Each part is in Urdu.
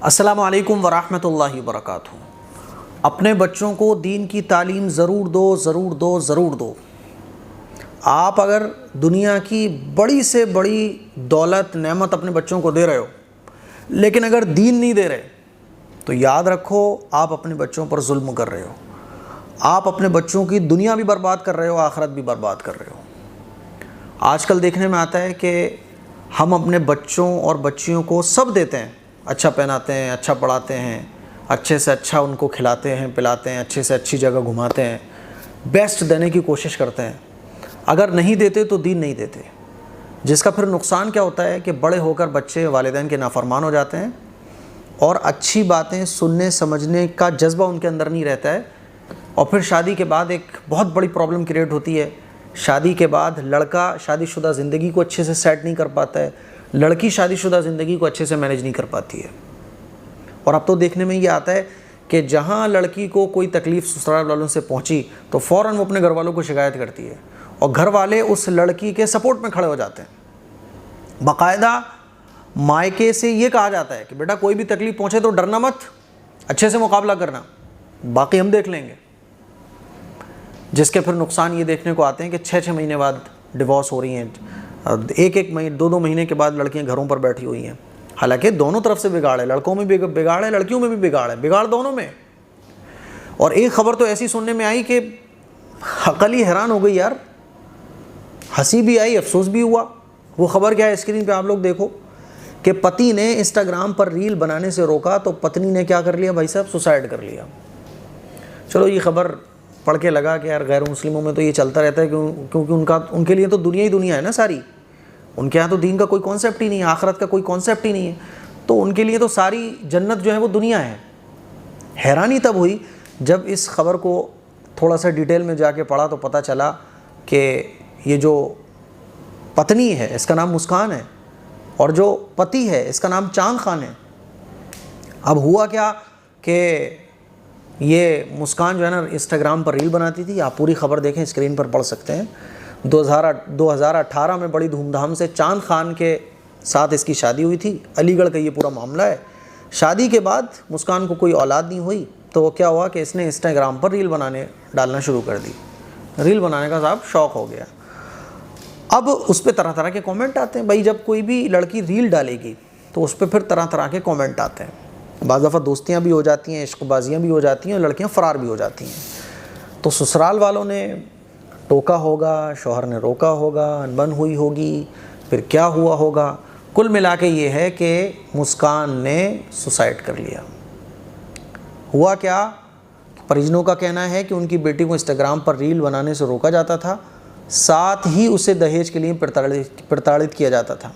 السلام علیکم ورحمۃ اللہ وبرکاتہ۔ اپنے بچوں کو دین کی تعلیم ضرور دو، ضرور دو، ضرور دو۔ آپ اگر دنیا کی بڑی سے بڑی دولت نعمت اپنے بچوں کو دے رہے ہو، لیکن اگر دین نہیں دے رہے تو یاد رکھو آپ اپنے بچوں پر ظلم کر رہے ہو۔ آپ اپنے بچوں کی دنیا بھی برباد کر رہے ہو، آخرت بھی برباد کر رہے ہو۔ آج کل دیکھنے میں آتا ہے کہ ہم اپنے بچوں اور بچیوں کو سب دیتے ہیں، اچھا پہناتے ہیں، اچھا پڑھاتے ہیں، اچھے سے اچھا ان کو کھلاتے ہیں پلاتے ہیں، اچھے سے اچھی جگہ گھماتے ہیں، بیسٹ دینے کی کوشش کرتے ہیں۔ اگر نہیں دیتے تو دین نہیں دیتے، جس کا پھر نقصان کیا ہوتا ہے کہ بڑے ہو کر بچے والدین کے نافرمان ہو جاتے ہیں اور اچھی باتیں سننے سمجھنے کا جذبہ ان کے اندر نہیں رہتا ہے، اور پھر شادی کے بعد ایک بہت بڑی پرابلم کریٹ ہوتی ہے۔ شادی کے بعد لڑکا شادی شدہ زندگی کو اچھے سے سیٹ نہیں کر پاتا ہے، لڑکی شادی شدہ زندگی کو اچھے سے مینیج نہیں کر پاتی ہے۔ اور اب تو دیکھنے میں یہ آتا ہے کہ جہاں لڑکی کو کوئی تکلیف سسرال والوں سے پہنچی تو فوراً وہ اپنے گھر والوں کو شکایت کرتی ہے، اور گھر والے اس لڑکی کے سپورٹ میں کھڑے ہو جاتے ہیں۔ باقاعدہ مائکے سے یہ کہا جاتا ہے کہ بیٹا کوئی بھی تکلیف پہنچے تو ڈرنا مت، اچھے سے مقابلہ کرنا، باقی ہم دیکھ لیں گے۔ جس کے پھر نقصان یہ دیکھنے کو آتے ہیں کہ 6 مہینے بعد ڈیورس ہو رہی ہیں، ایک مہینے 2 مہینے کے بعد لڑکیاں گھروں پر بیٹھی ہوئی ہیں۔ حالانکہ دونوں طرف سے بگاڑ ہے، لڑکوں میں بھی بگاڑ ہے، لڑکیوں میں بھی بگاڑ ہے، بگاڑ دونوں میں۔ اور ایک خبر تو ایسی سننے میں آئی کہ عقل ہی حیران ہو گئی یار، ہنسی بھی آئی افسوس بھی ہوا۔ وہ خبر کیا ہے اسکرین پہ آپ لوگ دیکھو کہ پتی نے انسٹاگرام پر ریل بنانے سے روکا تو پتنی نے کیا کر لیا بھائی صاحب، سوسائڈ کر لیا۔ چلو یہ خبر پڑھ کے لگا کہ یار غیر مسلموں میں تو یہ چلتا رہتا ہے، کیونکہ ان کے لیے تو دنیا ہی دنیا ہے نا ساری، ان کے یہاں تو دین کا کوئی کانسیپٹ ہی نہیں ہے، آخرت کا کوئی کانسیپٹ ہی نہیں ہے، تو ان کے لیے تو ساری جنت جو ہے وہ دنیا ہے۔ حیرانی تب ہوئی جب اس خبر کو تھوڑا سا ڈیٹیل میں جا کے پڑھا تو پتہ چلا کہ یہ جو پتنی ہے اس کا نام مسکان ہے، اور جو پتی ہے اس کا نام چاند خان ہے۔ اب ہوا کیا کہ یہ مسکان جو ہے نا انسٹاگرام پر ریل بناتی تھی، آپ پوری خبر دیکھیں اسکرین پر پڑھ سکتے ہیں۔ 2018 میں بڑی دھوم دھام سے چاند خان کے ساتھ اس کی شادی ہوئی تھی، علی گڑھ کا یہ پورا معاملہ ہے۔ شادی کے بعد مسکان کو کوئی اولاد نہیں ہوئی تو کیا ہوا کہ اس نے انسٹاگرام پر ریل ڈالنا شروع کر دی، ریل بنانے کا صاحب شوق ہو گیا۔ اب اس پہ طرح طرح کے کامنٹ آتے ہیں، بھائی جب کوئی بھی لڑکی ریل ڈالے گی تو اس پہ پھر طرح طرح کے کامنٹ آتے ہیں، بعض دفعہ دوستیاں بھی ہو جاتی ہیں، عشق بازیاں بھی ہو جاتی ہیں، اور لڑکیاں فرار بھی ہو جاتی ہیں۔ تو سسرال والوں نے ٹوکا ہوگا، شوہر نے روکا ہوگا، انبن ہوئی ہوگی، پھر کیا ہوا ہوگا، کل ملا کے یہ ہے کہ مسکان نے سوسائڈ کر لیا۔ ہوا کیا، پریجنوں کا کہنا ہے کہ ان کی بیٹی کو انسٹاگرام پر ریل بنانے سے روکا جاتا تھا، ساتھ ہی اسے دہیج کے لیے پرتاڑت کیا جاتا تھا۔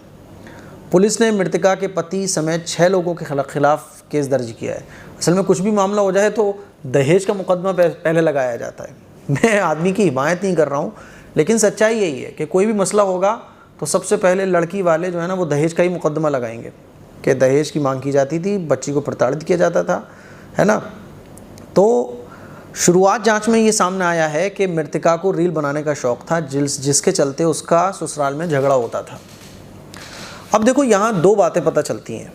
پولیس نے مرتکا کے پتی سمیت 6 لوگوں کے خلاف کیس درج کیا ہے۔ اصل میں کچھ بھی معاملہ ہو جائے تو دہیج کا مقدمہ پہلے لگایا جاتا ہے۔ میں آدمی کی حمایت نہیں کر رہا ہوں، لیکن سچائی یہی ہے کہ کوئی بھی مسئلہ ہوگا تو سب سے پہلے لڑکی والے جو ہے نا وہ دہیج کا ہی مقدمہ لگائیں گے کہ دہیج کی مانگ کی جاتی تھی، بچی کو پرتاڑت کیا جاتا تھا، ہے نا۔ تو شروعات جانچ میں یہ سامنے آیا ہے کہ مرتکا کو ریل بنانے کا شوق تھا، جس کے چلتے اس کا سسرال میں جھگڑا ہوتا تھا۔ اب دیکھو یہاں 2 باتیں پتہ چلتی ہیں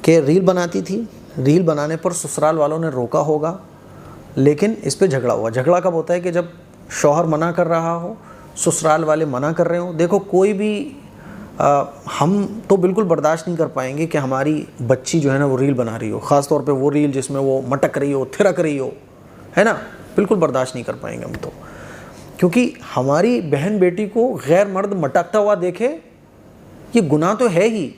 کہ ریل بناتی تھی، ریل بنانے پر سسرال والوں نے روکا ہوگا، لیکن اس پہ جھگڑا ہوا۔ جھگڑا کب ہوتا ہے کہ جب شوہر منع کر رہا ہو، سسرال والے منع کر رہے ہوں۔ دیکھو کوئی بھی ہم تو بالکل برداشت نہیں کر پائیں گے کہ ہماری بچی جو ہے نا وہ ریل بنا رہی ہو، خاص طور پہ وہ ریل جس میں وہ مٹک رہی ہو، تھرک رہی ہو، ہے نا، بالکل برداشت نہیں کر پائیں گے ہم تو، کیونکہ ہماری بہن بیٹی کو غیر مرد مٹکتا ہوا دیکھے یہ گناہ تو ہے ہی،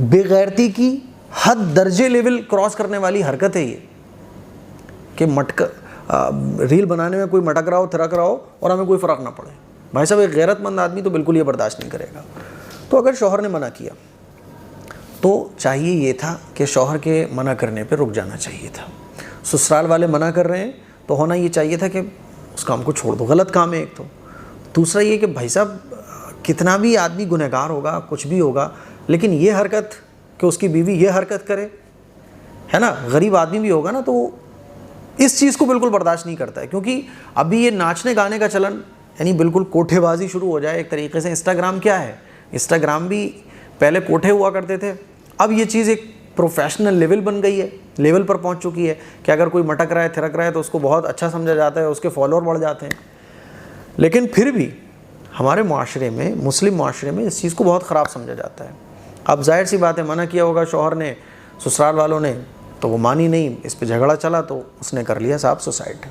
بے غیرتی کی حد درجے لیول کراس کرنے والی حرکت ہے یہ، کہ ریل بنانے میں کوئی مٹک رہا ہو، تھرک رہا ہو اور ہمیں کوئی فرق نہ پڑے۔ بھائی صاحب ایک غیرت مند آدمی تو بالکل یہ برداشت نہیں کرے گا۔ تو اگر شوہر نے منع کیا تو چاہیے یہ تھا کہ شوہر کے منع کرنے پہ رک جانا چاہیے تھا۔ سسرال والے منع کر رہے ہیں تو ہونا یہ چاہیے تھا کہ اس کام کو چھوڑ دو، غلط کام ہے ایک تو۔ دوسرا یہ کہ بھائی صاحب کتنا بھی آدمی گنہگار ہوگا، کچھ بھی ہوگا، لیکن یہ حرکت کہ اس کی بیوی یہ حرکت کرے، ہے نا، غریب آدمی بھی ہوگا نا تو اس چیز کو بالکل برداشت نہیں کرتا ہے۔ کیونکہ ابھی یہ ناچنے گانے کا چلن یعنی بالکل کوٹھے بازی شروع ہو جائے ایک طریقے سے۔ انسٹاگرام کیا ہے، انسٹاگرام بھی پہلے کوٹھے ہوا کرتے تھے، اب یہ چیز ایک پروفیشنل لیول بن گئی ہے، لیول پر پہنچ چکی ہے کہ اگر کوئی مٹک رہا ہے تھرک رہا ہے تو اس کو بہت اچھا سمجھا جاتا ہے، اس کے فالوور بڑھ جاتے ہیں. لیکن پھر بھی ہمارے معاشرے میں، مسلم معاشرے میں اس چیز کو بہت خراب سمجھا جاتا ہے. اب ظاہر سی بات ہے، منع کیا ہوگا شوہر نے، سسرال والوں نے، تو وہ مانی نہیں، اس پہ جھگڑا چلا تو اس نے کر لیا صاحب سوسائڈ.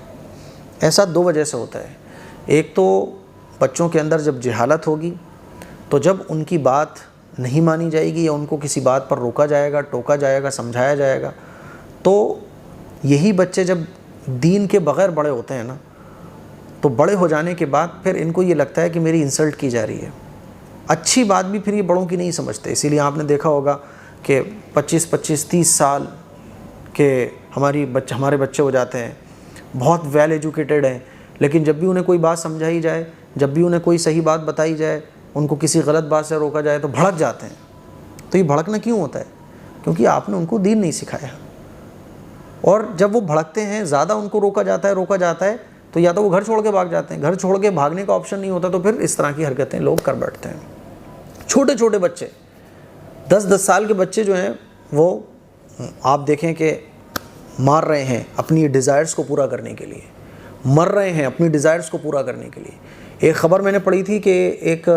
ایسا دو وجہ سے ہوتا ہے. ایک تو بچوں کے اندر جب جہالت ہوگی تو جب ان کی بات نہیں مانی جائے گی یا ان کو کسی بات پر روکا جائے گا، ٹوکا جائے گا، سمجھایا جائے گا، تو یہی بچے جب دین کے بغیر بڑے ہوتے ہیں نا، تو بڑے ہو جانے کے بعد پھر ان کو یہ لگتا ہے کہ میری انسلٹ کی جا رہی ہے. اچھی بات بھی پھر یہ بڑوں کی نہیں سمجھتے. اسی لیے آپ نے دیکھا ہوگا کہ 25-30 سال کے ہمارے بچے ہو جاتے ہیں، بہت ویل ایجوکیٹڈ ہیں، لیکن جب بھی انہیں کوئی بات سمجھائی جائے، جب بھی انہیں کوئی صحیح بات بتائی جائے، ان کو کسی غلط بات سے روکا جائے تو بھڑک جاتے ہیں. تو یہ بھڑکنا کیوں ہوتا ہے؟ کیونکہ آپ نے ان کو دین نہیں سکھایا. اور جب وہ بھڑکتے ہیں، زیادہ ان کو روکا جاتا ہے تو یا تو وہ گھر چھوڑ کے بھاگ جاتے ہیں. گھر چھوڑ کے بھاگنے کا آپشن نہیں ہوتا تو پھر اس طرح کی حرکتیں لوگ کر بیٹھتے ہیں. چھوٹے چھوٹے بچے، 10 سال کے بچے جو ہیں، وہ آپ دیکھیں کہ مار رہے ہیں اپنی ڈیزائرز کو پورا کرنے کے لیے، مر رہے ہیں اپنی ڈیزائرز کو پورا کرنے کے لیے. ایک خبر میں نے پڑھی تھی کہ ایک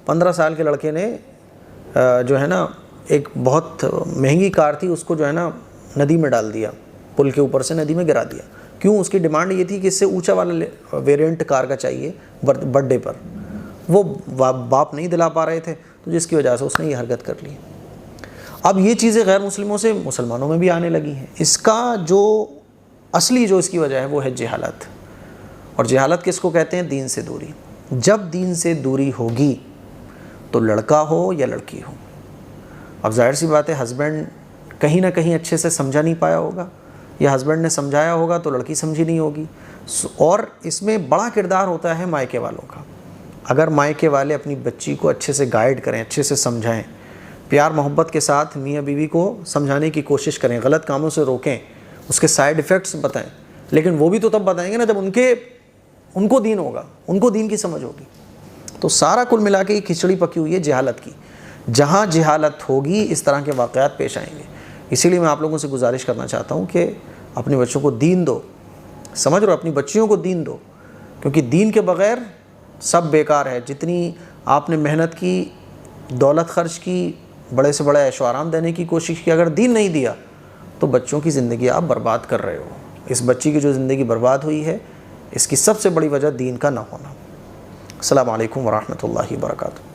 15 سال کے لڑکے نے جو ہے نا، ایک بہت مہنگی کار تھی، اس کو جو ہے نا ندی میں ڈال دیا، پل کے اوپر سے ندی میں گرا دیا. کیوں؟ اس کی ڈیمانڈ یہ تھی کہ اس سے اونچا والا ویریئنٹ کار کا چاہیے برتھ ڈے پر. وہ باپ نہیں دلا پا رہے تھے، تو جس کی وجہ سے اس نے یہ حرکت کر لی. اب یہ چیزیں غیر مسلموں سے مسلمانوں میں بھی آنے لگی ہیں. اس کا جو اصلی جو اس کی وجہ ہے وہ ہے جہالت. اور جہالت کس کو کہتے ہیں؟ دین سے دوری. جب دین سے دوری ہوگی تو لڑکا ہو یا لڑکی ہو، اب ظاہر سی بات ہے ہسبینڈ کہیں نہ کہیں اچھے سے سمجھا نہیں پایا ہوگا، یا ہسبینڈ نے سمجھایا ہوگا تو لڑکی سمجھی نہیں ہوگی. اور اس میں بڑا کردار ہوتا ہے مائکے والوں کا. اگر مائکے والے اپنی بچی کو اچھے سے گائیڈ کریں، اچھے سے سمجھائیں، پیار محبت کے ساتھ میاں بیوی کو سمجھانے کی کوشش کریں، غلط کاموں سے روکیں، اس کے سائیڈ ایفیکٹس بتائیں. لیکن وہ بھی تو تب بتائیں گے نا جب ان کو دین ہوگا، ان کو دین کی سمجھ ہوگی. تو سارا کل ملا کے یہ کھچڑی پکی ہوئی ہے جہالت کی. جہاں جہالت ہوگی اس طرح کے واقعات پیش آئیں گے. اسی لیے میں آپ لوگوں سے گزارش کرنا چاہتا ہوں کہ اپنے بچوں کو دین دو. سمجھ رہو، اپنی بچیوں کو دین دو، کیونکہ دین کے بغیر سب بیکار ہے. جتنی آپ نے محنت کی، دولت خرچ کی، بڑے سے بڑے عیش و آرام دینے کی کوشش کی، اگر دین نہیں دیا تو بچوں کی زندگی آپ برباد کر رہے ہو. اس بچی کی جو زندگی برباد ہوئی ہے، اس کی سب سے بڑی وجہ دین کا نہ ہونا. السلام علیکم ورحمۃ اللہ وبرکاتہ.